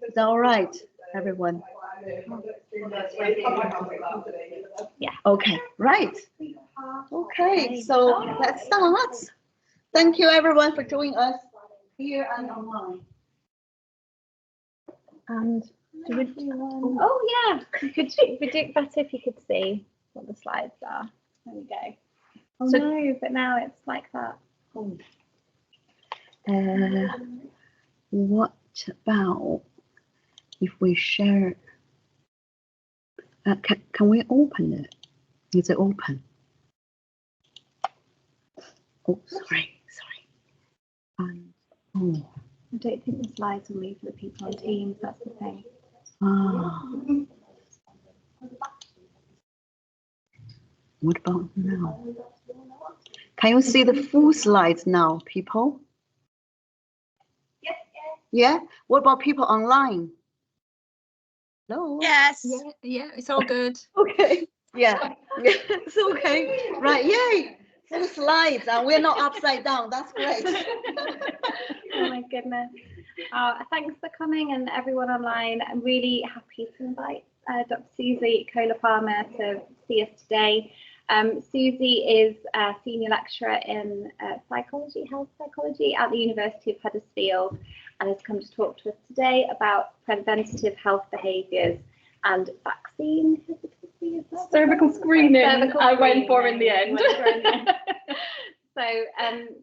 Is that all right, everyone? Yeah. Okay, right. Okay, so let's start. Thank you, everyone, for joining us here and online. And do we do one? Oh yeah, you could. It would do better if you could see what the slides are. There we go. Oh so, no, but now it's like that. What about if we share? Can we open it? Is it open? Oh, sorry. Oh. I don't think the slides will move for the people on Teams. That's the thing. What about now? Can you see the full slides now, people? Yeah. What about people online? Hello. Yes. Yeah, it's all good. Okay. Yeah. It's okay. Right. Yay. Full slides, and we're not upside down. That's great. Oh my goodness. Thanks for coming, and everyone online. I'm really happy to invite Dr. Susie Kohler-Palmer to see us today. Susie is a senior lecturer in health psychology at the University of Huddersfield, and has come to talk to us today about preventative health behaviours and vaccine hesitancy. Cervical screening. I went for in the end. So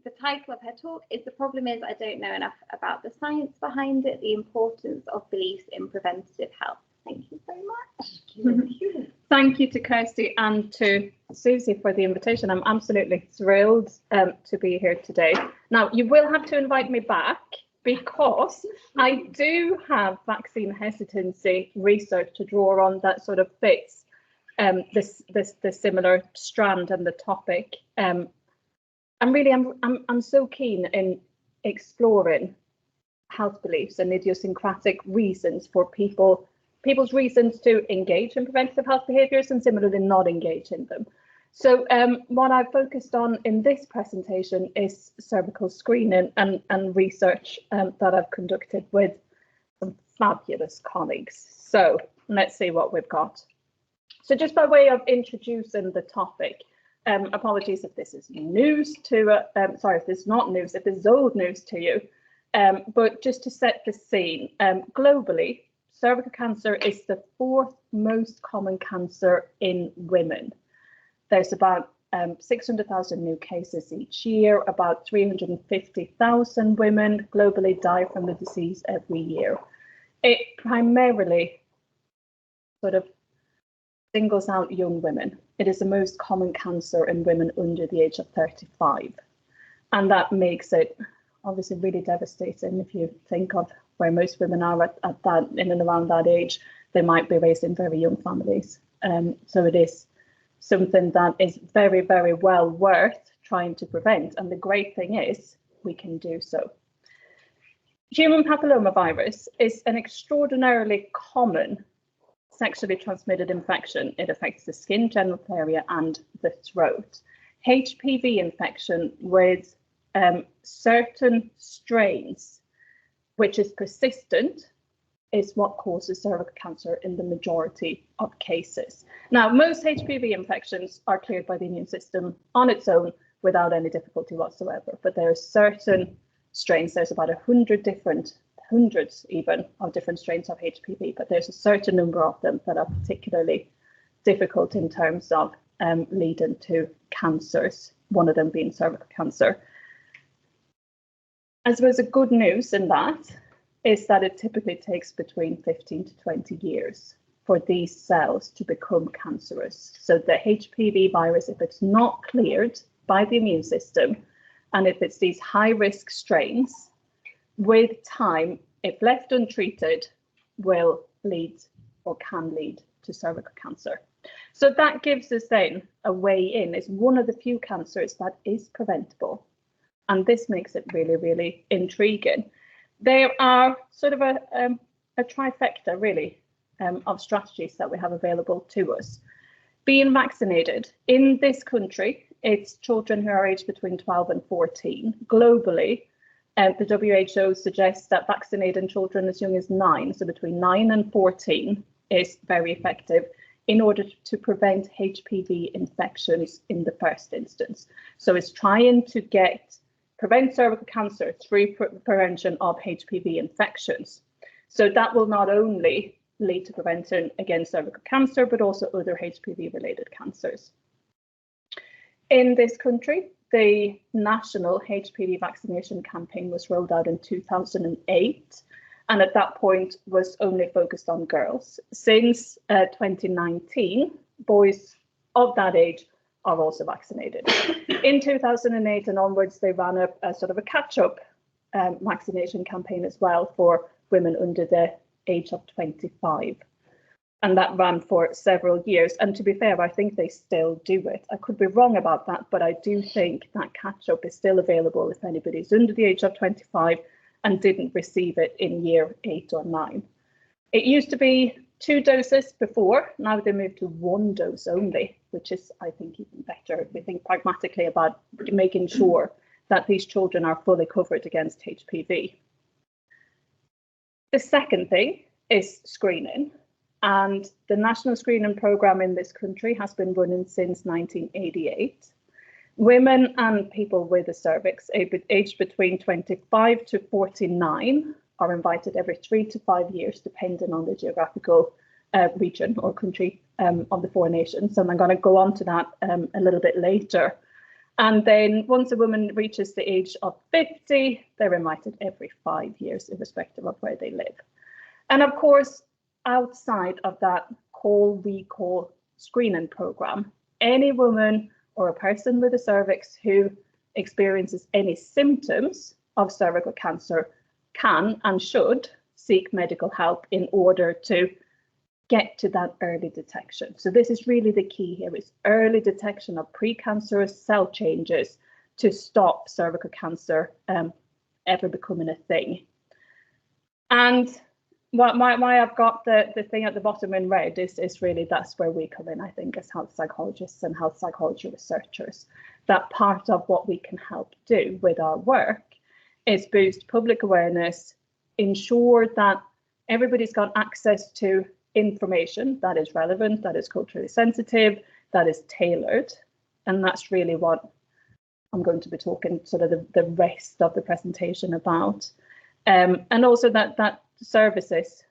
the title of her talk is "The Problem Is I Don't Know Enough About the Science Behind It, the Importance of Beliefs in Preventative Health." Thank you very much. Thank you to Kirsty and to Susie for the invitation. I'm absolutely thrilled to be here today. Now, you will have to invite me back because I do have vaccine hesitancy research to draw on that sort of fits the similar strand and the topic. I'm so keen in exploring health beliefs and idiosyncratic reasons for people's reasons to engage in preventative health behaviours and similarly not engage in them. So what I've focused on in this presentation is cervical screening and research that I've conducted with some fabulous colleagues. So let's see what we've got. So just by way of introducing the topic, apologies if this is news to, sorry, if this is not news, if this is old news to you, but just to set the scene, globally, cervical cancer is the 4th most common cancer in women. There's about 600,000 new cases each year. About 350,000 women globally die from the disease every year. It primarily sort of singles out young women. It is the most common cancer in women under the age of 35. And that makes it obviously really devastating if you think of where most women are at that, in and around that age. They might be raised in very young families. So it is something that is very, very well worth trying to prevent. And the great thing is we can do so. Human papillomavirus is an extraordinarily common sexually transmitted infection. It affects the skin, genital area and the throat. HPV infection with certain strains, which is persistent, is what causes cervical cancer in the majority of cases. Now, most HPV infections are cleared by the immune system on its own without any difficulty whatsoever, but there are certain strains. There's about 100 even of different strains of HPV, but there's a certain number of them that are particularly difficult in terms of leading to cancers, one of them being cervical cancer. I suppose the good news in that is that it typically takes between 15 to 20 years for these cells to become cancerous. So the HPV virus, if it's not cleared by the immune system, and if it's these high-risk strains, with time, if left untreated, will lead or can lead to cervical cancer. So that gives us then a way in. It's one of the few cancers that is preventable. And this makes it really, really intriguing. There are sort of a trifecta, really, of strategies that we have available to us. Being vaccinated in this country, it's children who are aged between 12 and 14. Globally, The WHO suggests that vaccinating children as young as 9, so between 9 and 14, is very effective in order to prevent HPV infections in the first instance. So it's trying to prevent cervical cancer through prevention of HPV infections. So that will not only lead to prevention against cervical cancer, but also other HPV-related cancers. In this country, the national HPV vaccination campaign was rolled out in 2008, and at that point was only focused on girls. Since 2019, boys of that age are also vaccinated. In 2008 and onwards, they ran a sort of a catch-up vaccination campaign as well for women under the age of 25. And that ran for several years. And to be fair, I think they still do it. I could be wrong about that, but I do think that catch-up is still available if anybody's under the age of 25 and didn't receive it in year 8 or 9. It used to be 2 doses before, now they moved to 1 dose only, which is, I think, even better if we think pragmatically about making sure that these children are fully covered against HPV. The second thing is screening. And the national screening programme in this country has been running since 1988. Women and people with a cervix aged between 25 to 49 are invited every 3 to 5 years, depending on the geographical region or country of the 4 nations. And I'm going to go on to that a little bit later. And then once a woman reaches the age of 50, they're invited every 5 years, irrespective of where they live. And of course, outside of that call-recall screening programme, any woman or a person with a cervix who experiences any symptoms of cervical cancer can and should seek medical help in order to get to that early detection. So this is really the key here, is early detection of precancerous cell changes to stop cervical cancer ever becoming a thing. And why I've got the thing at the bottom in red is really that's where we come in, I think, as health psychologists and health psychology researchers. That part of what we can help do with our work is boost public awareness, ensure that everybody's got access to information that is relevant, that is culturally sensitive, that is tailored. And that's really what I'm going to be talking sort of the rest of the presentation about. And also that services,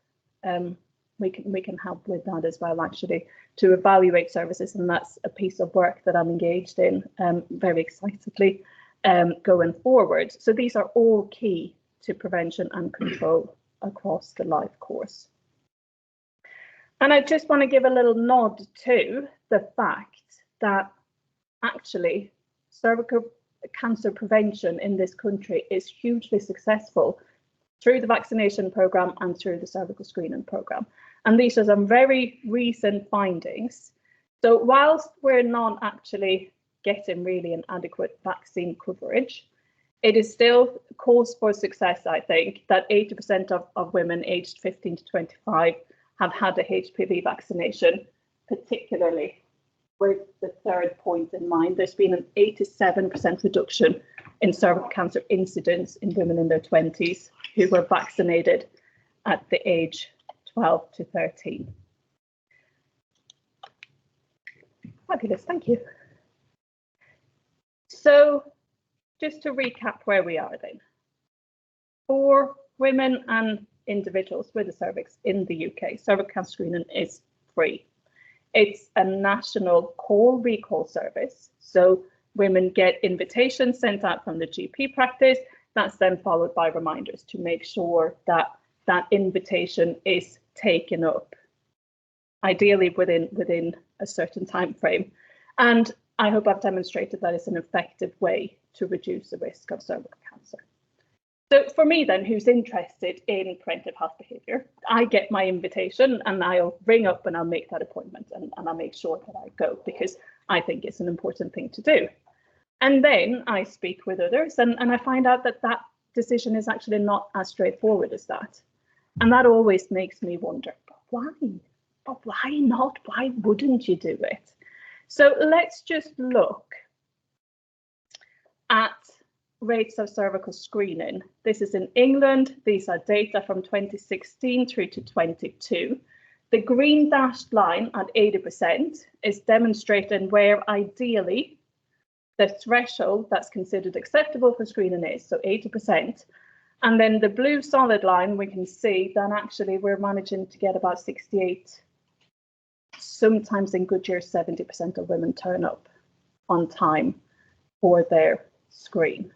we can help with that as well, actually, to evaluate services, and that's a piece of work that I'm engaged in very excitedly going forward. So these are all key to prevention and control across the life course. And I just want to give a little nod to the fact that actually cervical cancer prevention in this country is hugely successful through the vaccination programme and through the cervical screening programme. And these are some very recent findings. So whilst we're not actually getting really an adequate vaccine coverage, it is still cause for success, I think, that 80% of women aged 15 to 25 have had a HPV vaccination, particularly with the third point in mind. There's been an 87% reduction in cervical cancer incidence in women in their 20s who were vaccinated at the age 12 to 13. Fabulous, thank you. So just to recap where we are then. For women and individuals with a cervix in the UK, cervical cancer screening is free. It's a national call-recall service. So women get invitations sent out from the GP practice. That's then followed by reminders to make sure that that invitation is taken up, ideally within a certain time frame. And I hope I've demonstrated that it's an effective way to reduce the risk of cervical cancer. So for me then, who's interested in preventive health behaviour, I get my invitation and I'll ring up and I'll make that appointment and I'll make sure that I go, because I think it's an important thing to do. And then I speak with others and I find out that that decision is actually not as straightforward as that. And that always makes me wonder, but why? But why not? Why wouldn't you do it? So let's just look at rates of cervical screening. This is in England. These are data from 2016 through to 22. The green dashed line at 80% is demonstrating where ideally the threshold that's considered acceptable for screening is, so 80%. And then the blue solid line, we can see that actually we're managing to get about 68. Sometimes in good years, 70% of women turn up on time for their screen.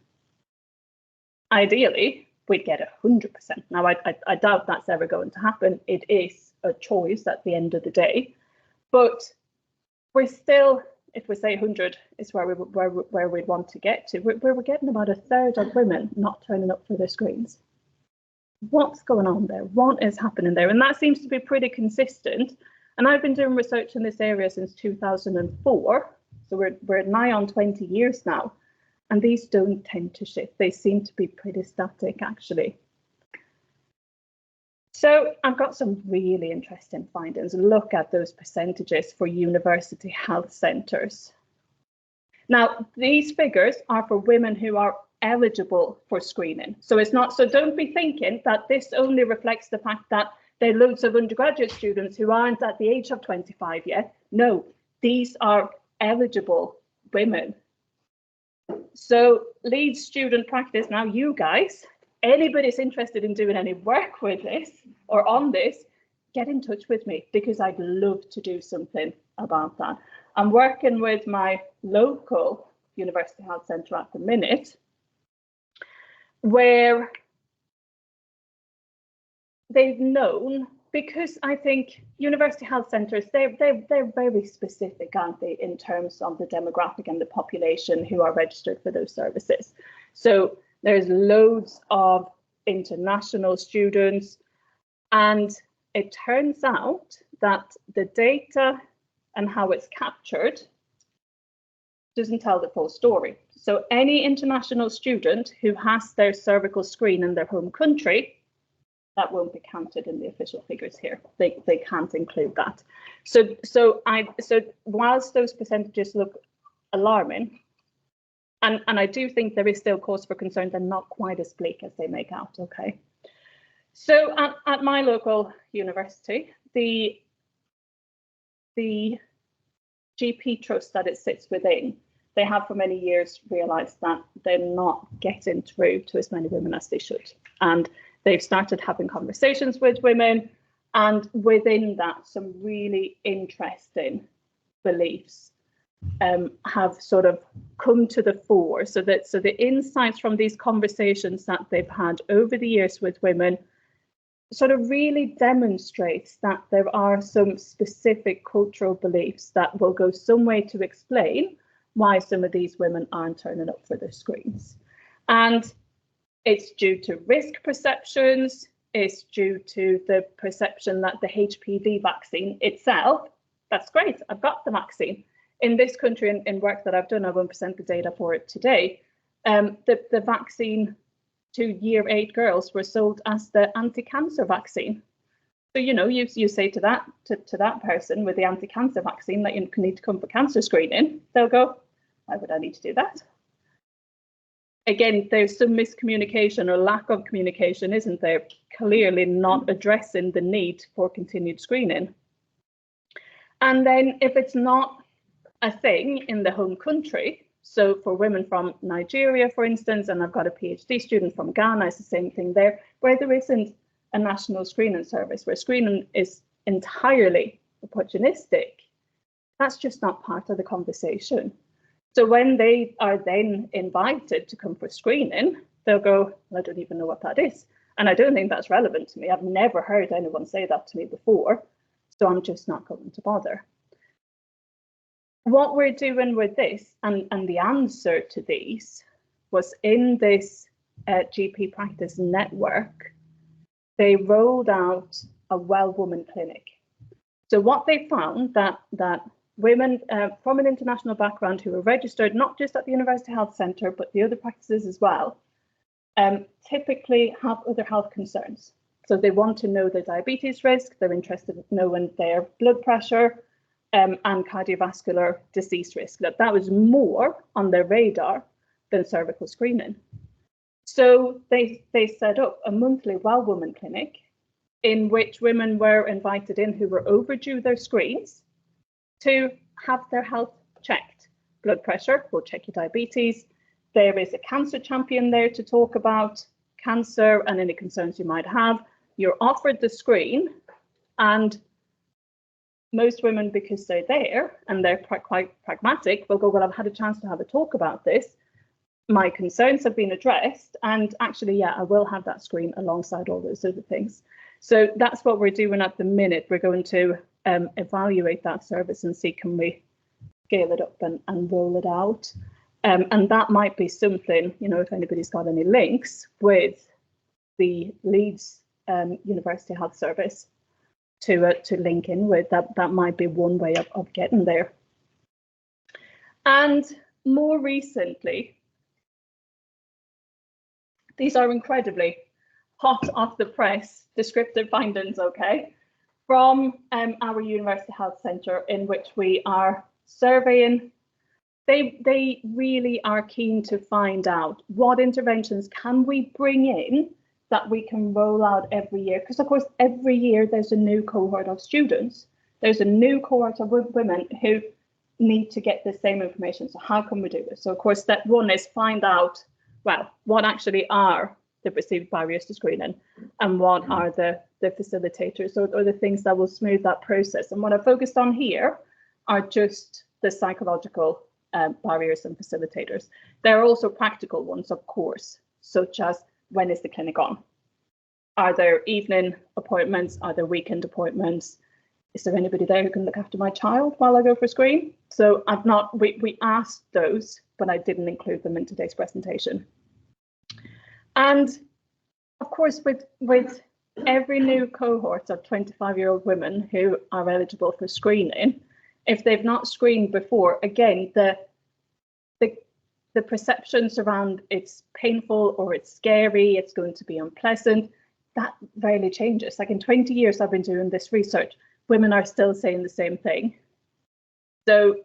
Ideally, we'd get 100%. Now, I doubt that's ever going to happen. It is a choice at the end of the day, but we're still, if we say 100 is where we'd want to get to, we're getting about a third of women not turning up for their screens. What's going on there? What is happening there? And that seems to be pretty consistent. And I've been doing research in this area since 2004. So we're nigh on 20 years now. And these don't tend to shift. They seem to be pretty static, actually. So I've got some really interesting findings. Look at those percentages for university health centres. Now, these figures are for women who are eligible for screening. So it's not, so don't be thinking that this only reflects the fact that there are loads of undergraduate students who aren't at the age of 25 yet. No, these are eligible women. So Leeds student practice, now you guys, anybody's interested in doing any work with this or on this, get in touch with me because I'd love to do something about that. I'm working with my local University Health Centre at the minute, where they've known, because I think university health centres, they're very specific, aren't they, in terms of the demographic and the population who are registered for those services. So there's loads of international students, and it turns out that the data and how it's captured doesn't tell the full story. So any international student who has their cervical screen in their home country, that won't be counted in the official figures here. They can't include that. So whilst those percentages look alarming, and I do think there is still cause for concern, they're not quite as bleak as they make out, okay? So at my local university, the GP trust that it sits within, they have for many years realised that they're not getting through to as many women as they should. And they've started having conversations with women, and within that, some really interesting beliefs have sort of come to the fore. So the insights from these conversations that they've had over the years with women sort of really demonstrates that there are some specific cultural beliefs that will go some way to explain why some of these women aren't turning up for their screens. And it's due to risk perceptions, it's due to the perception that the HPV vaccine itself, that's great, I've got the vaccine. In this country, in work that I've done, I won't present the data for it today, the vaccine to year 8 girls were sold as the anti-cancer vaccine. So, you know, you say to that person with the anti-cancer vaccine that you need to come for cancer screening, they'll go, why would I need to do that? Again, there's some miscommunication or lack of communication, isn't there? Clearly not addressing the need for continued screening. And then if it's not a thing in the home country, so for women from Nigeria, for instance, and I've got a PhD student from Ghana, it's the same thing there, where there isn't a national screening service, where screening is entirely opportunistic, that's just not part of the conversation. So when they are then invited to come for screening, they'll go, well, I don't even know what that is. And I don't think that's relevant to me. I've never heard anyone say that to me before, so I'm just not going to bother. What we're doing with this, and the answer to these, was in this GP practice network, they rolled out a well woman clinic. So what they found that women from an international background who are registered not just at the University Health Centre, but the other practices as well, typically have other health concerns. So they want to know their diabetes risk, they're interested in knowing their blood pressure and cardiovascular disease risk. That was more on their radar than cervical screening. So they set up a monthly Well Woman clinic in which women were invited in who were overdue their screens to have their health checked. Blood pressure, we'll check your diabetes. There is a cancer champion there to talk about cancer and any concerns you might have. You're offered the screen, and most women, because they're there and they're quite pragmatic, will go, well, I've had a chance to have a talk about this. My concerns have been addressed, and actually, yeah, I will have that screen alongside all those other things. So that's what we're doing at the minute. We're going to evaluate that service and see, can we scale it up and roll it out. And that might be something, you know, if anybody's got any links with the Leeds University Health Service to link in with, that might be one way of getting there. And more recently, these are incredibly hot off the press descriptive findings, okay, from our University Health Centre, in which we are surveying. They really are keen to find out what interventions can we bring in that we can roll out every year, because of course every year there's a new cohort of students, there's a new cohort of women who need to get the same information. So how can we do this? So of course step one is find out, well, what actually are the perceived barriers to screening, and what are the facilitators or the things that will smooth that process. And what I focused on here are just the psychological barriers and facilitators. There are also practical ones, of course, such as, when is the clinic on? Are there evening appointments? Are there weekend appointments? Is there anybody there who can look after my child while I go for a screen? So I've not, we asked those, but I didn't include them in today's presentation. And of course, with every new cohort of 25-year-old women who are eligible for screening, if they've not screened before, again, the perceptions around it's painful or it's scary, it's going to be unpleasant, that rarely changes. Like in 20 years I've been doing this research, women are still saying the same thing. So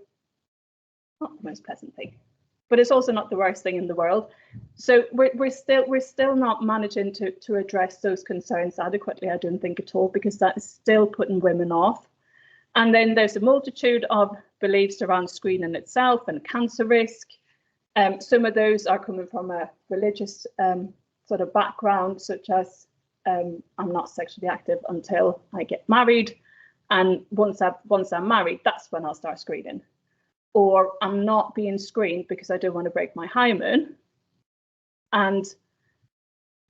not the most pleasant thing, but it's also not the worst thing in the world. So we're still not managing to address those concerns adequately, I don't think at all, because that is still putting women off. And then there's a multitude of beliefs around screening itself and cancer risk. Some of those are coming from a religious sort of background, such as I'm not sexually active until I get married, and once I'm married, that's when I'll start screening. Or I'm not being screened because I don't want to break my hymen. And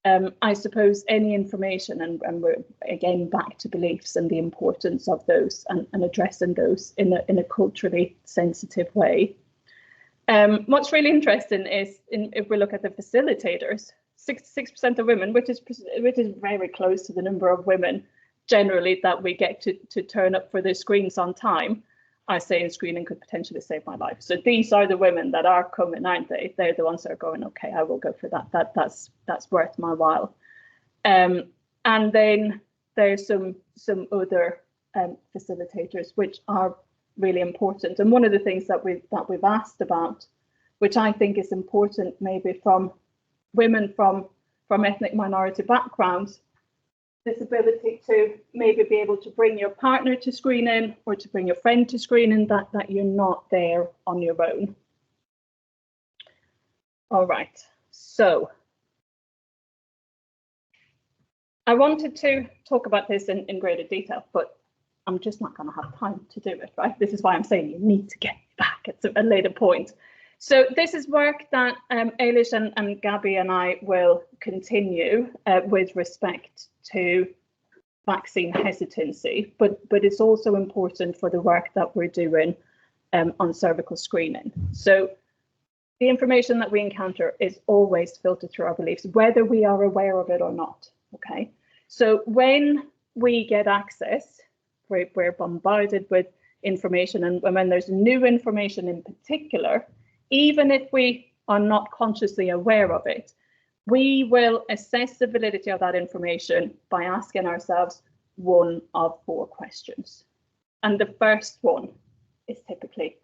I suppose any information, and we're again back to beliefs and the importance of those, and addressing those in a culturally sensitive way. What's really interesting is, if we look at the facilitators, 66% of women, which is very close to the number of women generally that we get to turn up for their screens on time, are saying screening could potentially save my life. So these are the women that are coming, aren't they? They're the ones that are going, okay, I will go for that. That's worth my while. And then there's some other facilitators which are really important. And one of the things that we've asked about, which I think is important, maybe from women from ethnic minority backgrounds, this ability to maybe be able to bring your partner to screening or to bring your friend to screening, that you're not there on your own. All right, so I wanted to talk about this in greater detail, but I'm just not going to have time to do it, right? This is why I'm saying you need to get back at a later point. So this is work that Eilish and Gabby and I will continue with respect to vaccine hesitancy, but it's also important for the work that we're doing on cervical screening. So the information that we encounter is always filtered through our beliefs, whether we are aware of it or not, okay? So when we get access, we're bombarded with information, and when there's new information in particular, even if we are not consciously aware of it, we will assess the validity of that information by asking ourselves one of 4 questions. And the first one is typically,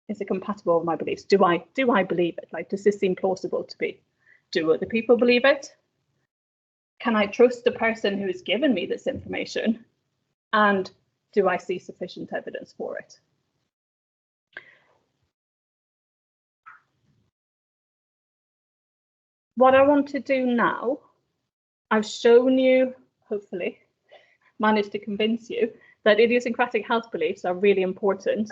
is it compatible with my beliefs? Do I believe it? Like, does this seem plausible to me? Do other people believe it? Can I trust the person who has given me this information? And do I see sufficient evidence for it? What I want to do now, I've shown you, hopefully, managed to convince you that idiosyncratic health beliefs are really important.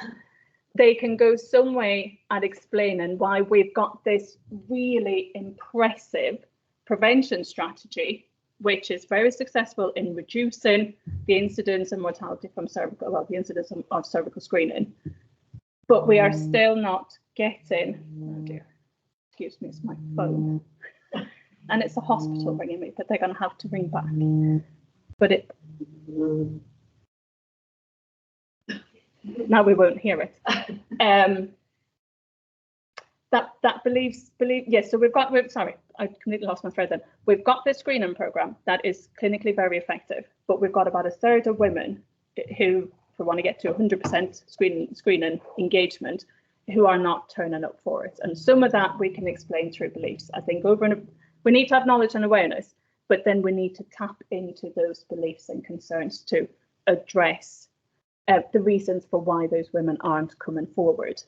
They can go some way at explaining why we've got this really impressive prevention strategy, which is very successful in reducing the incidence and mortality from cervical, well, the incidence of cervical screening. But we are still not getting, oh dear, excuse me, it's my phone. And it's a hospital ringing me, but they're going to have to ring back. But it, now we won't hear it. That believe, yes. So sorry, I completely lost my thread then. We've got this screening program that is clinically very effective, but we've got about a third of women who, if we want to get to 100% screening engagement, who are not turning up for it. And some of that we can explain through beliefs. I think we need to have knowledge and awareness, but then we need to tap into those beliefs and concerns to address the reasons for why those women aren't coming forward.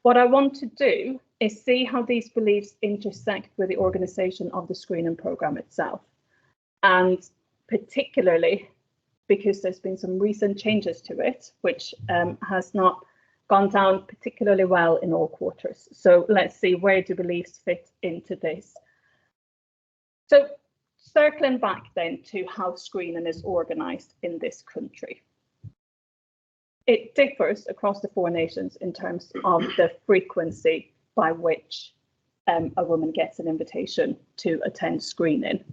What I want to do is see how these beliefs intersect with the organisation of the screening programme itself. And particularly because there's been some recent changes to it, which has not gone down particularly well in all quarters. So let's see, where do beliefs fit into this? So circling back then to how screening is organised in this country. It differs across the 4 nations in terms of the frequency by which a woman gets an invitation to attend screening.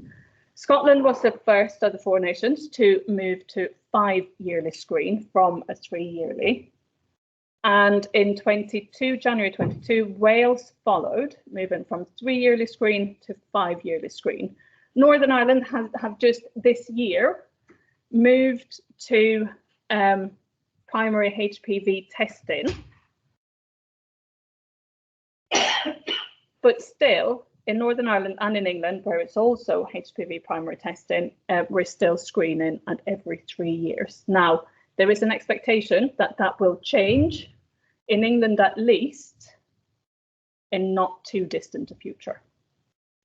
Scotland was the first of the 4 nations to move to 5-yearly screen from a 3-yearly. And in January 22, Wales followed, moving from 3-yearly screen to 5-yearly screen. Northern Ireland have just this year moved to primary HPV testing. But still, in Northern Ireland and in England, where it's also HPV primary testing, we're still screening at every 3 years. Now, there is an expectation that that will change in England, at least in not too distant a future.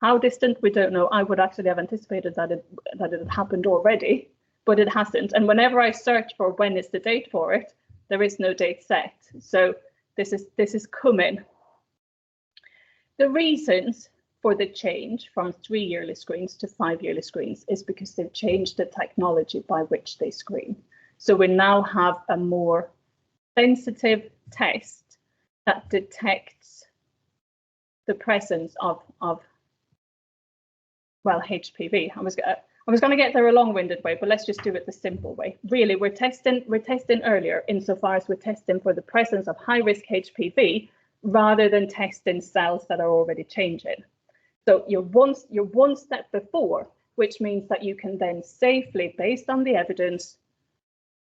How distant, we don't know. I would actually have anticipated that it had happened already, but it hasn't. And whenever I search for when is the date for it, there is no date set. So this is coming. The reasons for the change from 3-yearly screens to 5-yearly screens is because they've changed the technology by which they screen. So we now have a more sensitive test that detects the presence of well, HPV. I was going to get there a long-winded way, but let's just do it the simple way. Really, we're testing earlier insofar as we're testing for the presence of high-risk HPV rather than testing cells that are already changing. So you're one step before, which means that you can then safely, based on the evidence,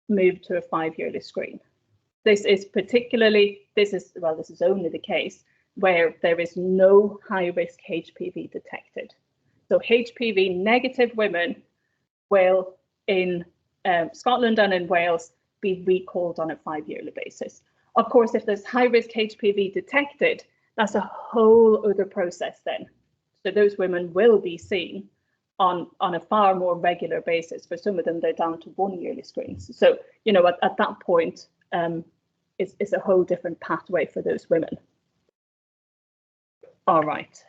move to a 5-yearly screen. This is only the case where there is no high-risk HPV detected. So HPV negative women will, in Scotland and in Wales, be recalled on a 5-yearly basis. Of course, if there's high-risk HPV detected, that's a whole other process then. So those women will be seen on a far more regular basis. For some of them, they're down to 1-yearly screens. So, you know, at that point, it's a whole different pathway for those women. All right.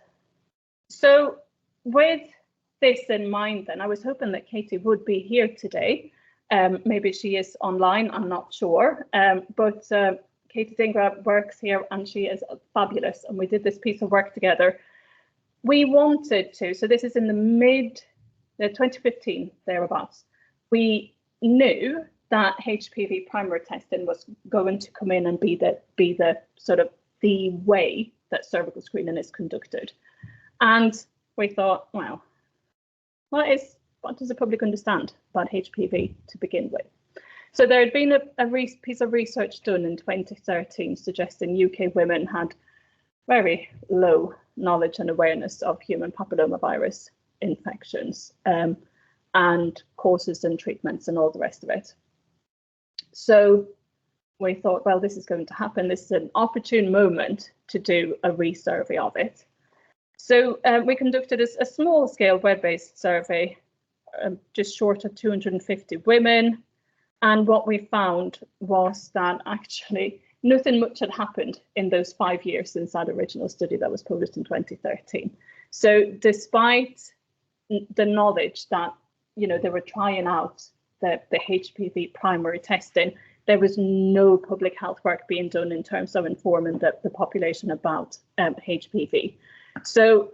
So with this in mind, then, I was hoping that Katie would be here today. Maybe she is online, I'm not sure. But Katie Dingra works here and she is fabulous. And we did this piece of work together. We wanted to, so this is in the 2015, thereabouts. We knew that HPV primary testing was going to come in and be the sort of the way that cervical screening is conducted. And we thought, wow, what does the public understand about HPV to begin with? So there had been a piece of research done in 2013 suggesting UK women had very low knowledge and awareness of human papillomavirus infections and causes and treatments and all the rest of it. So we thought, well, this is going to happen. This is an opportune moment to do a resurvey of it. So we conducted a small scale web-based survey, just short of 250 women. And what we found was that actually nothing much had happened in those 5 years since that original study that was published in 2013. So despite the knowledge that, you know, they were trying out the HPV primary testing, there was no public health work being done in terms of informing the population about HPV. So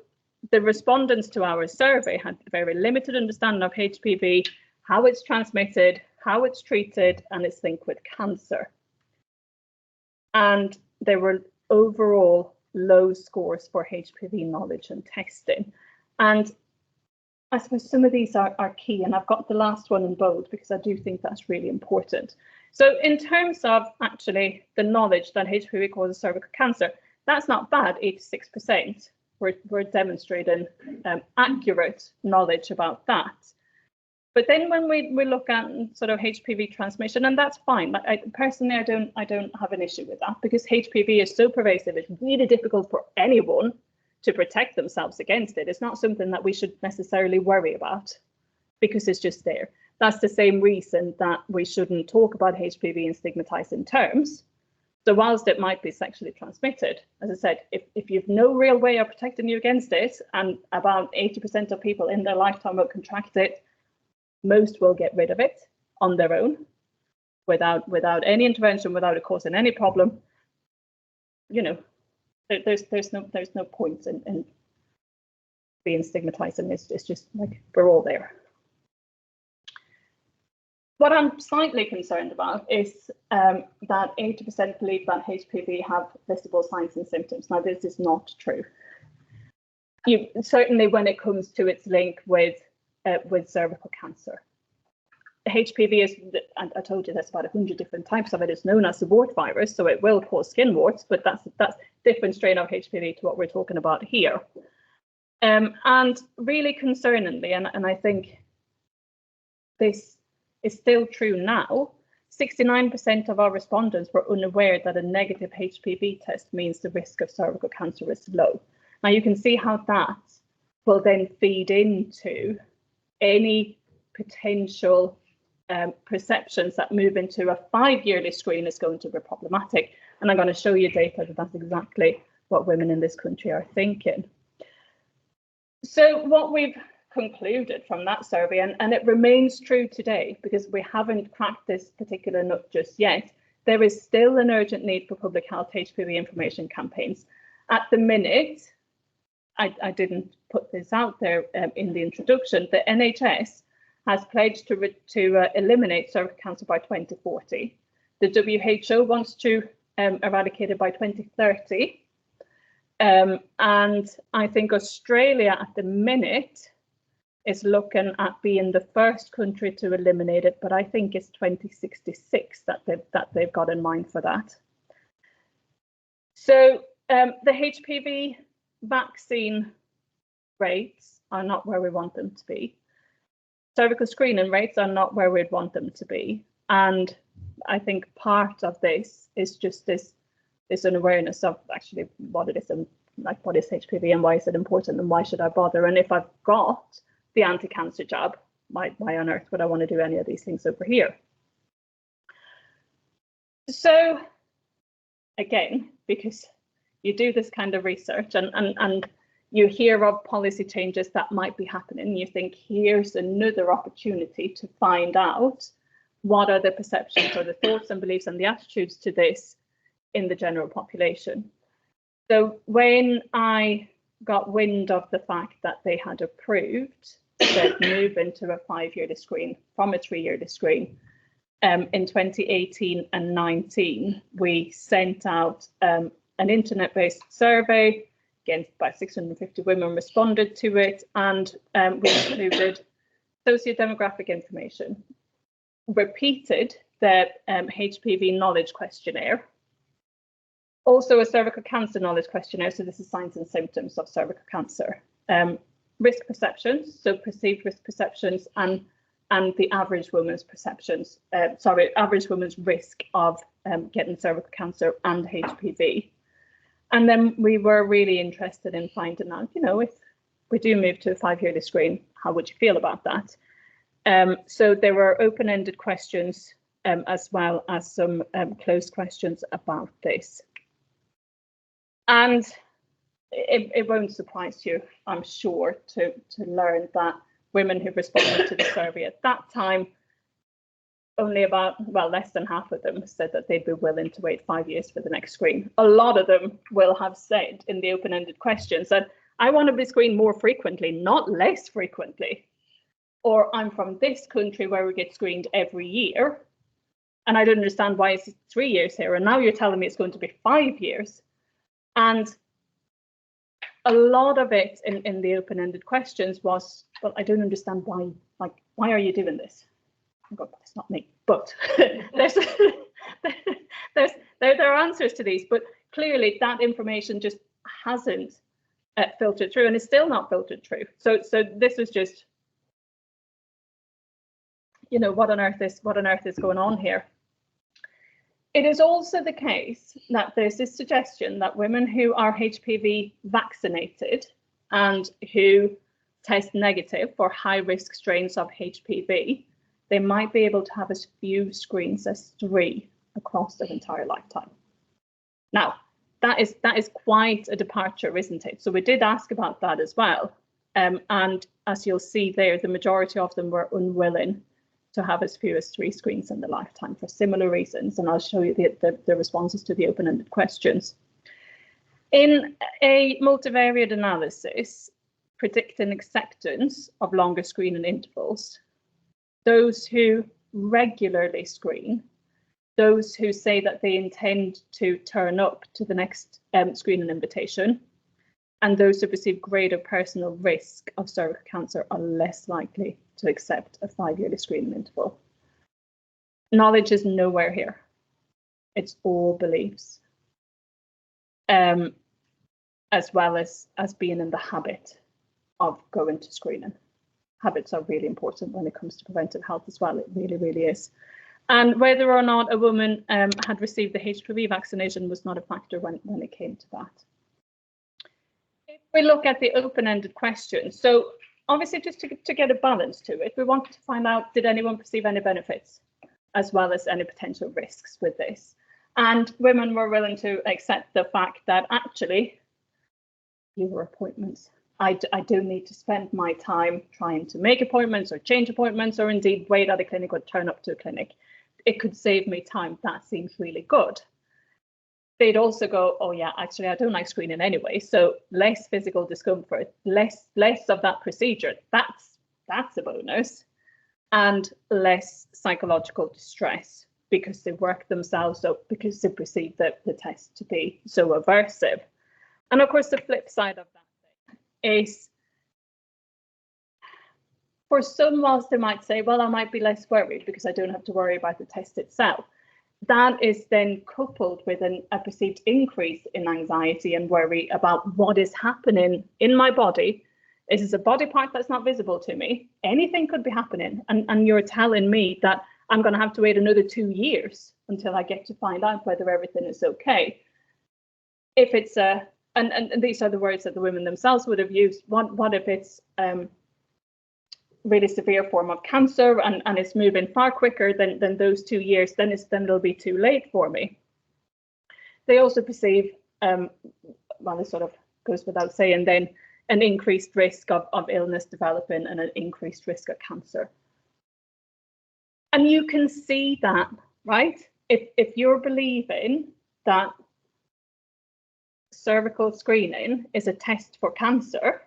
the respondents to our survey had very limited understanding of HPV, how it's transmitted, how it's treated, and its link with cancer. And there were overall low scores for HPV knowledge and testing. And I suppose some of these are key, and I've got the last one in bold because I do think that's really important. So in terms of actually the knowledge that HPV causes cervical cancer, that's not bad, 86%. We're demonstrating accurate knowledge about that. But then when we look at sort of HPV transmission, and that's fine. Personally, I don't have an issue with that because HPV is so pervasive. It's really difficult for anyone to protect themselves against it. It's not something that we should necessarily worry about because it's just there. That's the same reason that we shouldn't talk about HPV in stigmatizing terms. So whilst it might be sexually transmitted, as I said, if you've no real way of protecting you against it, and about 80% of people in their lifetime will contract it, most will get rid of it on their own without any intervention, without it causing any problem. You know, there's no point in being stigmatizing. It's just like we're all there. What I'm slightly concerned about is that 80% believe that HPV have listable signs and symptoms. Now, this is not true. Certainly when it comes to its link with cervical cancer. HPV is, and I told you there's about 100 different types of it. It's known as the wart virus, so it will cause skin warts, but that's different strain of HPV to what we're talking about here. And really concerningly, and I think this is still true now, 69% of our respondents were unaware that a negative HPV test means the risk of cervical cancer is low. Now you can see how that will then feed into any potential perceptions that move into a 5-yearly screen is going to be problematic. And I'm going to show you data that that's exactly what women in this country are thinking. So what we've concluded from that survey, and it remains true today because we haven't cracked this particular nut just yet, there is still an urgent need for public health HPV information campaigns. At the minute, I didn't put this out there in the introduction, the NHS has pledged to eliminate cervical cancer by 2040. The WHO wants to eradicate it by 2030. And I think Australia at the minute is looking at being the first country to eliminate it, but I think it's 2066 that they've got in mind for that. So the HPV vaccine rates are not where we want them to be. Cervical screening rates are not where we'd want them to be. And I think part of this is just this unawareness of actually what it is and like what is HPV and why is it important and why should I bother? And if I've got the anti-cancer jab, why on earth would I want to do any of these things over here? So again, because you do this kind of research and you hear of policy changes that might be happening, you think here's another opportunity to find out what are the perceptions or the thoughts and beliefs and the attitudes to this in the general population. So when I got wind of the fact that they had approved the move into a 5-yearly screen from a 3-yearly screen, in 2018 and 19, we sent out an internet-based survey. Again, about 650 women responded to it, and we included socio-demographic information, repeated the HPV knowledge questionnaire, Also a cervical cancer knowledge questionnaire. So this is signs and symptoms of cervical cancer. Risk perceptions, so perceived risk perceptions, and the average woman's perceptions, average woman's risk of getting cervical cancer and HPV. And then we were really interested in finding out, you know, if we do move to a 5-yearly screen, how would you feel about that? So there were open-ended questions as well as some closed questions about this. And it won't surprise you, I'm sure, to learn that women who responded to the survey at that time, only about, well, less than half of them said that they'd be willing to wait 5 years for the next screen. A lot of them will have said in the open-ended questions that I want to be screened more frequently, not less frequently. Or I'm from this country where we get screened every year, and I don't understand why it's 3 years here, and now you're telling me it's going to be 5 years. And a lot of it in the open-ended questions was, well, I don't understand why, like, why are you doing this? Oh God, that's not me, but there are answers to these, but clearly that information just hasn't filtered through, and is still not filtered through. So this was just, you know, what on earth is going on here? It is also the case that there's this suggestion that women who are HPV vaccinated and who test negative for high-risk strains of HPV, they might be able to have as few screens as 3 across their entire lifetime. Now, that is quite a departure, isn't it? So we did ask about that as well. And as you'll see there, the majority of them were unwilling to have as few as 3 screens in the lifetime for similar reasons. And I'll show you the responses to the open-ended questions. In a multivariate analysis, predicting acceptance of longer screening intervals, those who regularly screen, those who say that they intend to turn up to the next screening invitation, and those who perceive greater personal risk of cervical cancer are less likely to accept a 5-yearly screening interval. Knowledge is nowhere here. It's all beliefs, as well as being in the habit of going to screening. Habits are really important when it comes to preventive health as well. It really, really is. And whether or not a woman had received the HPV vaccination was not a factor when it came to that. If we look at the open-ended questions, so obviously just to get a balance to it, we wanted to find out, did anyone perceive any benefits as well as any potential risks with this? And women were willing to accept the fact that actually, fewer appointments. I do need to spend my time trying to make appointments or change appointments or indeed wait at a clinic or turn up to a clinic. It could save me time. That seems really good. They'd also go, oh yeah, actually I don't like screening anyway, so less physical discomfort, less of that procedure. That's a bonus, and less psychological distress because they work themselves up because they perceive the test to be so aversive. And of course, the flip side of that is, for some, whilst they might say, well, I might be less worried because I don't have to worry about the test itself, that is then coupled with a perceived increase in anxiety and worry about what is happening in my body. This is a body part that's not visible to me. Anything could be happening. And you're telling me that I'm going to have to wait another 2 years until I get to find out whether everything is okay. If it's a, and these are the words that the women themselves would have used, what if it's really severe form of cancer and it's moving far quicker than those 2 years, then it'll be too late for me. They also perceive, well, this sort of goes without saying, then an increased risk of illness developing and an increased risk of cancer. And you can see that, right? If you're believing that cervical screening is a test for cancer,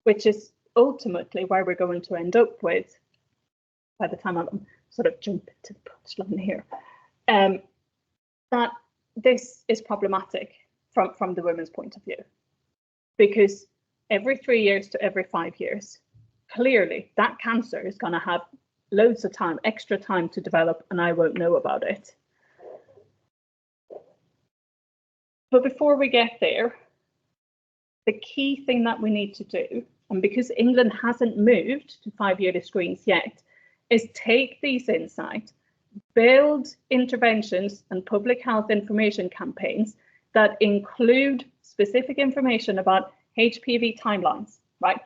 which is ultimately where we're going to end up with, by the time I'm sort of jumping to the punchline here, that this is problematic from the women's point of view, because every 3 years to every 5 years, clearly that cancer is going to have loads of time, extra time to develop, and I won't know about it. But before we get there, the key thing that we need to do, and because England hasn't moved to 5-yearly screens yet, is take these insights, build interventions and public health information campaigns that include specific information about HPV timelines, right?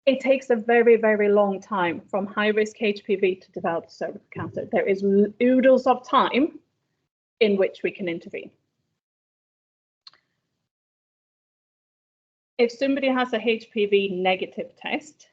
It takes a very, very long time from high-risk HPV to develop cervical cancer. There is oodles of time in which we can intervene. If somebody has a HPV negative test,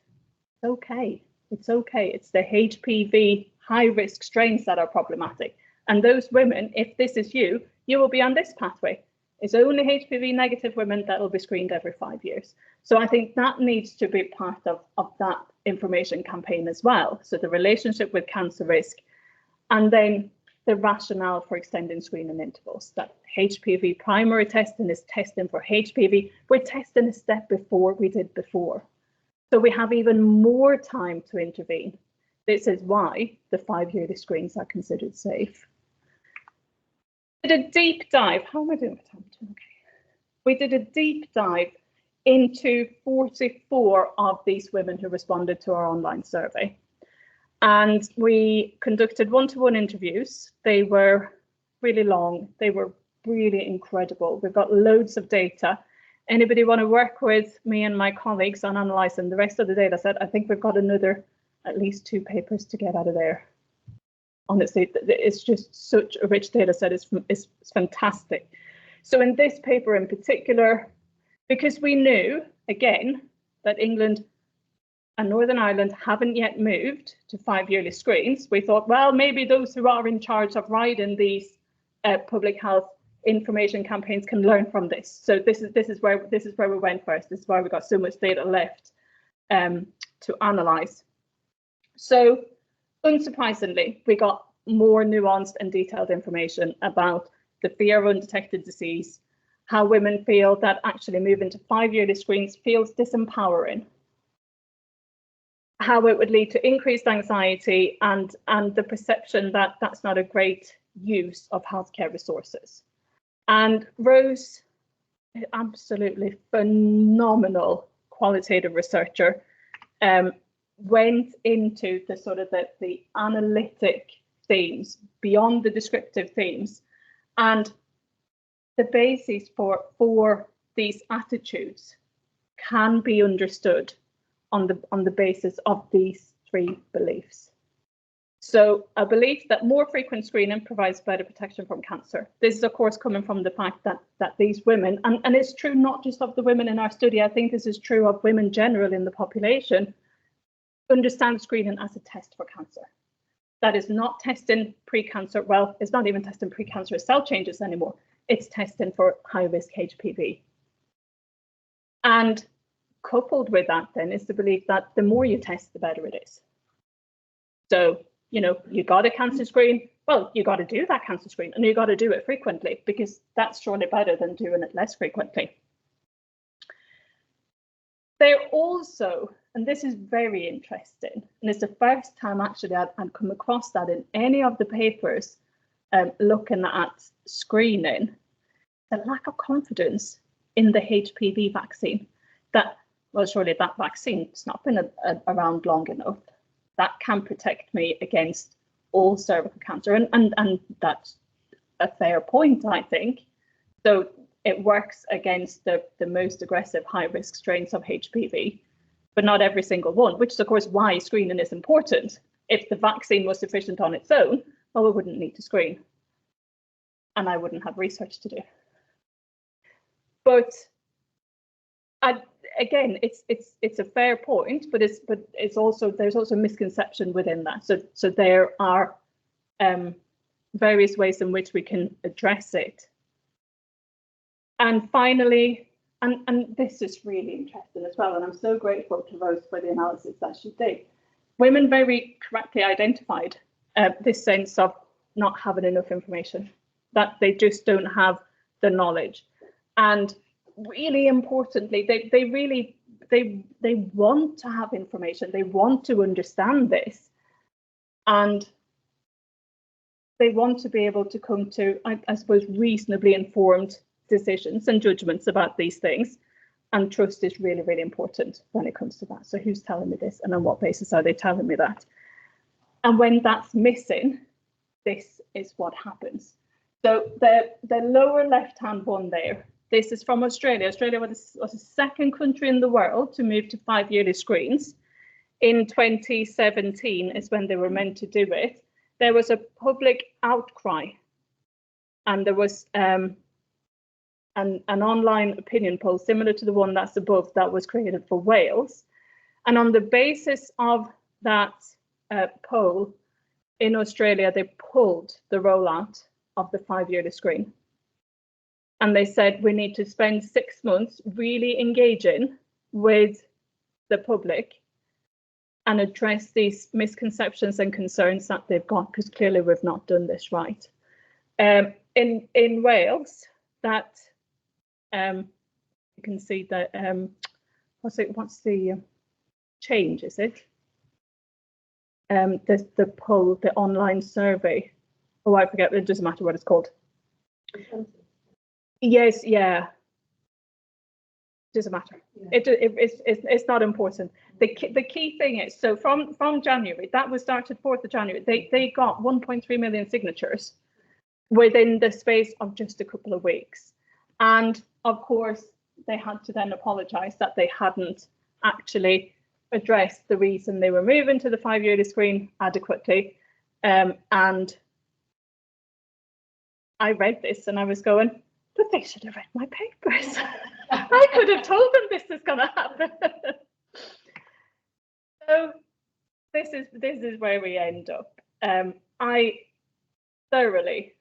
okay, it's okay. It's the HPV high-risk strains that are problematic. And those women, if this is you, you will be on this pathway. It's only HPV negative women that will be screened every 5 years. So I think that needs to be part of that information campaign as well. So the relationship with cancer risk, and then the rationale for extending screening intervals. That HPV primary testing is testing for HPV. We're testing a step before we did before. So we have even more time to intervene. This is why the 5-yearly screens are considered safe. We did a deep dive. How am I doing with time? Okay. We did a deep dive into 44 of these women who responded to our online survey. And we conducted one-to-one interviews. They were really long. They were really incredible. We've got loads of data. Anybody want to work with me and my colleagues on analysing the rest of the data set? I think we've got another at least 2 papers to get out of there. Honestly, it's just such a rich data set. It's fantastic. So in this paper in particular, because we knew, again, that England and Northern Ireland haven't yet moved to 5-yearly screens, we thought, well, maybe those who are in charge of writing these public health information campaigns can learn from this. So this is where we went first. This is why we got so much data left to analyse. So unsurprisingly, we got more nuanced and detailed information about the fear of undetected disease, how women feel that actually moving to 5-yearly screens feels disempowering, how it would lead to increased anxiety and the perception that that's not a great use of healthcare resources. And Rose, absolutely phenomenal qualitative researcher, went into the sort of the analytic themes beyond the descriptive themes, and the basis for these attitudes can be understood on the basis of these 3 beliefs. So a belief that more frequent screening provides better protection from cancer. This is of course coming from the fact that these women, and it's true not just of the women in our study, I think this is true of women general in the population, understand screening as a test for cancer. That is not testing pre-cancer, well, it's not even testing precancerous cell changes anymore. It's testing for high-risk HPV. And coupled with that then is the belief that the more you test, the better it is. So, you know, you got a cancer screen, well, you got to do that cancer screen and you got to do it frequently because that's surely better than doing it less frequently. They're also, and this is very interesting, and it's the first time actually I'd come across that in any of the papers looking at screening, the lack of confidence in the HPV vaccine. That, well, surely that vaccine's not been around long enough. That can protect me against all cervical cancer, and that's a fair point, I think. So it works against the most aggressive high-risk strains of HPV, but not every single one, which is of course why screening is important. If the vaccine was sufficient on its own, well, we wouldn't need to screen, and I wouldn't have research to do. But again, it's a fair point, but it's also, there's also misconception within that. So there are various ways in which we can address it. And finally, and this is really interesting as well, and I'm so grateful to Rose for the analysis that she did. Women very correctly identified this sense of not having enough information, that they just don't have the knowledge. And really importantly, they want to have information, they want to understand this, and they want to be able to come to, I suppose, reasonably informed decisions and judgments about these things. And trust is really, really important when it comes to that. So who's telling me this and on what basis are they telling me that? And when that's missing, this is what happens. So the lower left-hand one there, this is from Australia. Australia was the second country in the world to move to 5-yearly screens. In 2017 is when they were meant to do it. There was a public outcry, and there was an online opinion poll similar to the one that's above that was created for Wales. And on the basis of that poll in Australia, they pulled the rollout of the 5-yearly screen. And they said we need to spend 6 months really engaging with the public and address these misconceptions and concerns that they've got, because clearly we've not done this right. In Wales, that you can see that what's the change, is it? The poll, the online survey. Oh, I forget, it doesn't matter what it's called. Yes, yeah. Doesn't matter. Yeah. It's not important. The key thing is, so from January, that was started 4th of January, they got 1.3 million signatures within the space of just a couple of weeks. And of course, they had to then apologise that they hadn't actually addressed the reason they were moving to the 5-yearly screen adequately. And I read this and I was going, but they should have read my papers. I could have told them this is going to happen. So this is where we end up. I thoroughly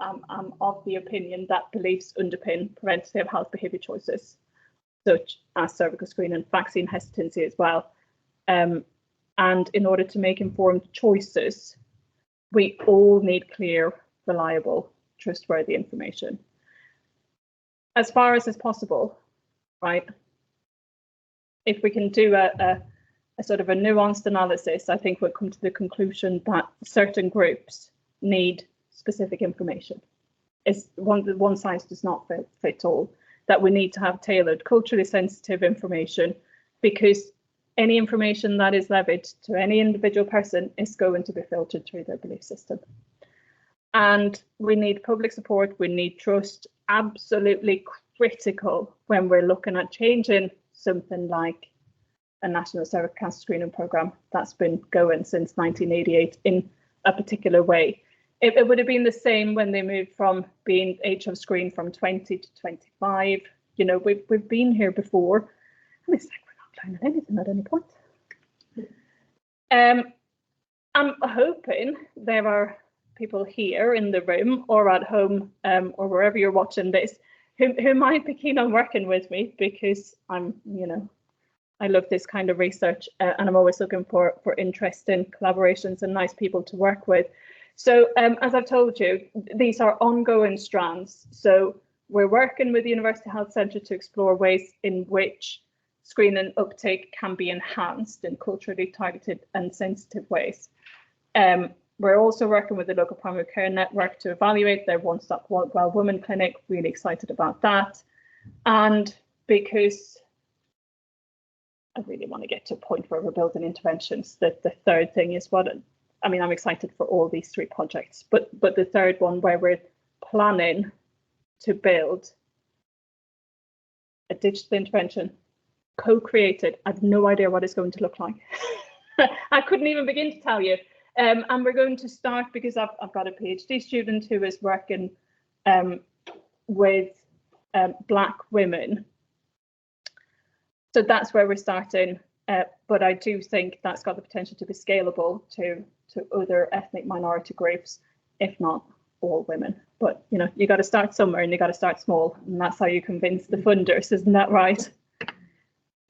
am of the opinion that beliefs underpin preventative health behaviour choices, such as cervical screening and vaccine hesitancy as well. And in order to make informed choices, we all need clear, reliable, trustworthy information. As far as is possible, right? If we can do a sort of a nuanced analysis, I think we'll come to the conclusion that certain groups need specific information. It's one size does not fit all, that we need to have tailored, culturally sensitive information, because any information that is levied to any individual person is going to be filtered through their belief system. And we need public support, we need trust, absolutely critical when we're looking at changing something like a national cervical cancer screening programme that's been going since 1988 in a particular way. It would have been the same when they moved from being age of screen from 20 to 25. You know, we've been here before, and it's like we're not learning anything at any point. I'm hoping there are people here in the room or at home or wherever you're watching this who might be keen on working with me, because I'm, you know, I love this kind of research and I'm always looking for interesting collaborations and nice people to work with. So as I've told you, these are ongoing strands. So we're working with the University Health Centre to explore ways in which screening uptake can be enhanced in culturally targeted and sensitive ways. We're also working with the local primary care network to evaluate their one-stop well women clinic. Really excited about that. And because I really want to get to a point where we're building interventions, that the third thing is I mean, I'm excited for all these 3 projects, but the third one where we're planning to build a digital intervention, co-created. I have no idea what it's going to look like. I couldn't even begin to tell you. And we're going to start, because I've got a PhD student who is working with Black women. So that's where we're starting. But I do think that's got the potential to be scalable to other ethnic minority groups, if not all women. But, you know, you got to start somewhere and you got to start small. And that's how you convince the funders, isn't that right?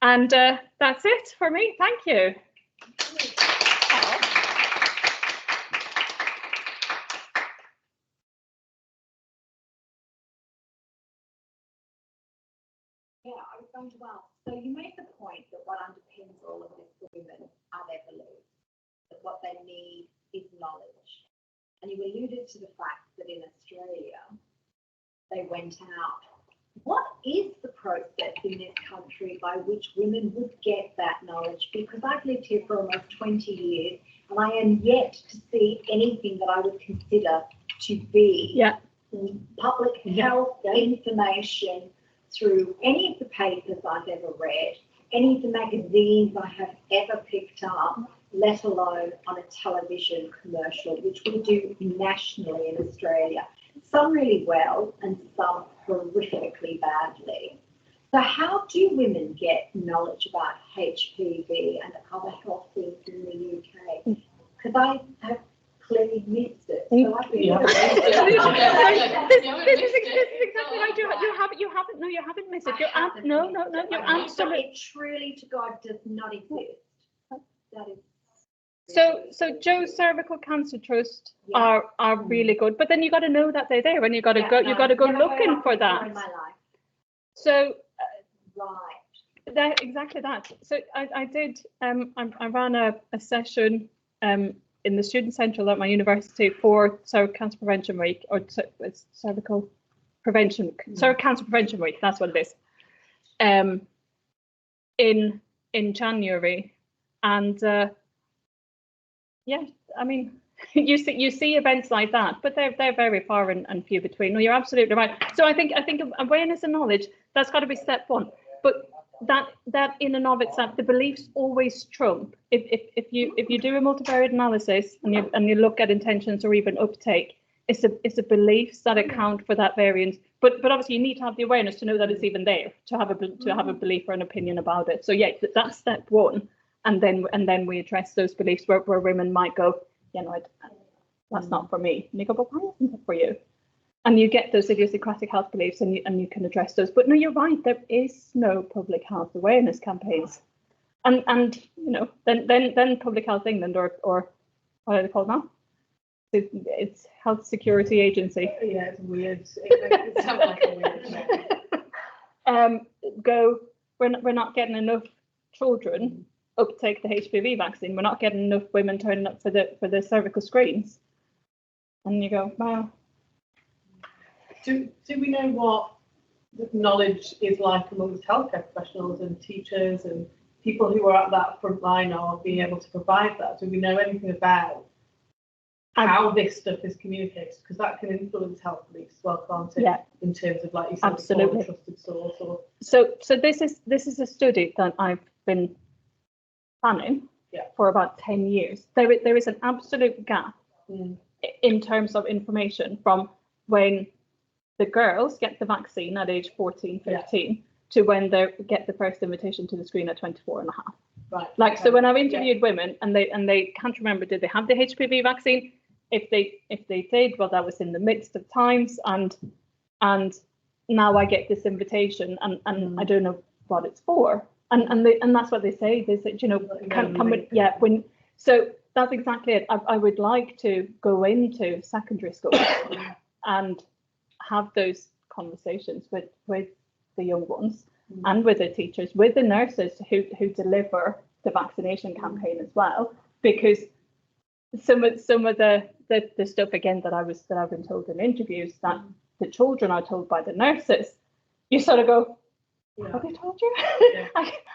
And that's it for me. Thank you. Yeah, I was going to ask. So you made the point that what underpins all of this for women are their beliefs, that what they need is knowledge. And you alluded to the fact that in Australia, they went out. What is the process in this country by which women would get that knowledge? Because I've lived here for almost 20 years and I am yet to see anything that I would consider to be public health information through any of the papers I've ever read, any of the magazines I have ever picked up, let alone on a television commercial, which we do nationally in Australia. Some really well and some horrifically badly. So how do women get knowledge about HPV and other health things in the UK? Because I have clearly missed it. So I think this is exactly right. You haven't missed it. You absolutely. It truly to God does not exist. That is. So Joe's Cervical Cancer Trust are really good, but then you got to know that they're there, and you got to go looking for that. So exactly that. So I did I ran a session in the Student Central at my university for Cervical Cancer Prevention Week, or it's Cervical Cancer Prevention Week. That's what it is. In January, and yeah, I mean, you see events like that, but they're very far and few between. No, you're absolutely right. So I think awareness and knowledge, that's got to be step one. But that in and of itself, the beliefs always trump. If you do a multivariate analysis and you look at intentions or even uptake, it's the beliefs that account for that variance. But obviously you need to have the awareness to know that it's even there, to have a belief or an opinion about it. So yeah, that's step one. And then we address those beliefs where women might go, that's not for me. And you go, but why isn't it for you? And you get those idiosyncratic health beliefs, and you can address those. But no, you're right. There is no public health awareness campaigns, and then Public Health England or what are they called now? It's Health Security Agency. Yeah, it's weird. It sounds like a weird. Go. We're not getting enough children uptake the HPV vaccine. We're not getting enough women turning up for the cervical screens. And you go, wow. Do we know what the knowledge is like amongst healthcare professionals and teachers and people who are at that front line of being able to provide that? Do we know anything about how this stuff is communicated? Because that can influence health beliefs as well, can't it? Yeah. In terms of, like you said, absolutely, a trusted source. Or so this is a study that I've been planning for about 10 years. There is an absolute gap in terms of information from when the girls get the vaccine at age 14, 15 to when they get the first invitation to the screen at 24 and a half. Right. Like, so when I've interviewed women and they can't remember, did they have the HPV vaccine? If they did, well, that was in the midst of times, and now I get this invitation and I don't know what it's for. And that's what they say. They say, so that's exactly it. I would like to go into secondary school and have those conversations with the young ones and with the teachers, with the nurses who deliver the vaccination campaign as well, because some of the stuff again that I've been told in interviews that the children are told by the nurses, you sort of go, have they told you?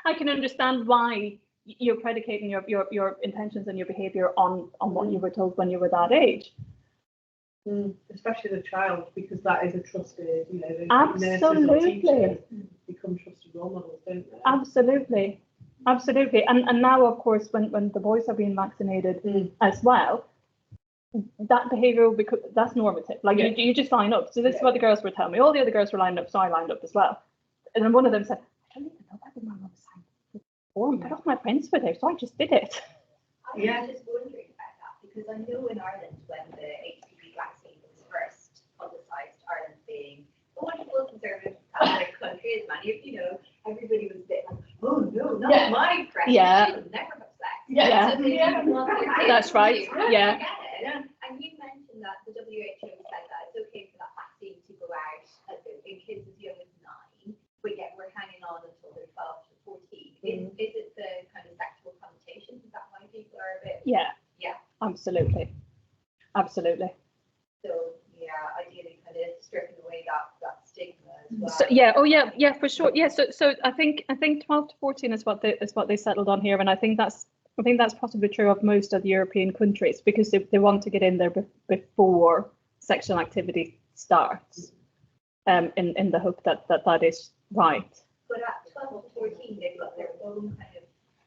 I can understand why you're predicating your intentions and your behaviour on what you were told when you were that age. Especially the child, because that is a trusted, the absolutely nurses and teachers become trusted role models, don't they? Absolutely. And now, of course, when the boys are being vaccinated as well, that behaviour will become, that's normative. Like you just line up. So this is what the girls were telling me. All the other girls were lined up, so I lined up as well. And then one of them said, I don't even know whether my mum signed the form, but all my friends were there, so I just did it. I'm just wondering about that, because I know in Ireland when the HPV vaccine was first publicised, Ireland being a wonderful conservative Catholic country, as many of you know, everybody was a bit like, oh no, not my precious, she will never have sex. So they didn't want their kids That's right. And you mentioned that the WHO said that it's okay for that vaccine to go out in kids as young as 9. But yet we're hanging on until they're 12 to 14. Is it the kind of sexual connotations? Is that why people are a bit? Yeah. Absolutely. So ideally, kind of stripping away that well. So yeah, for sure. Yeah, so I think 12 to 14 is what they settled on here, and I think that's possibly true of most of the European countries, because they want to get in there before sexual activity starts, in the hope that is right. But at 12 to 14, they've got their own kind of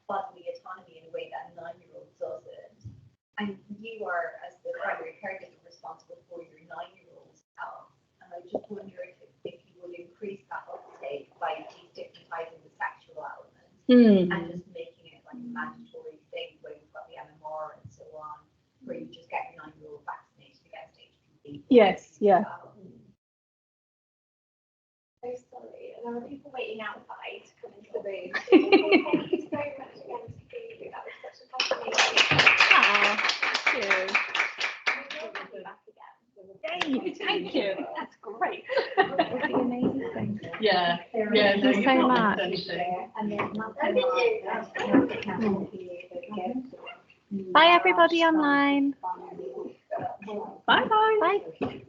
bodily autonomy in a way that a 9-year-old doesn't. And you are, as the primary caregiver, responsible for your 9-year-old's health. And I just wonder if you would increase that uptake by destigmatizing the sexual element and just making it like a mandatory thing where you've got the MMR and so on, where you just get your 9-year-old vaccinated against HPV. Yes, yeah. So sorry, and there are people waiting outside to come into the room. Thank you so much again to you. That was such a fascinating. Thank you. We'll be back again. Yay, thank you. That's great. That would be amazing. Yeah. Thank you so much. And then Bye everybody online. Bye bye. Bye.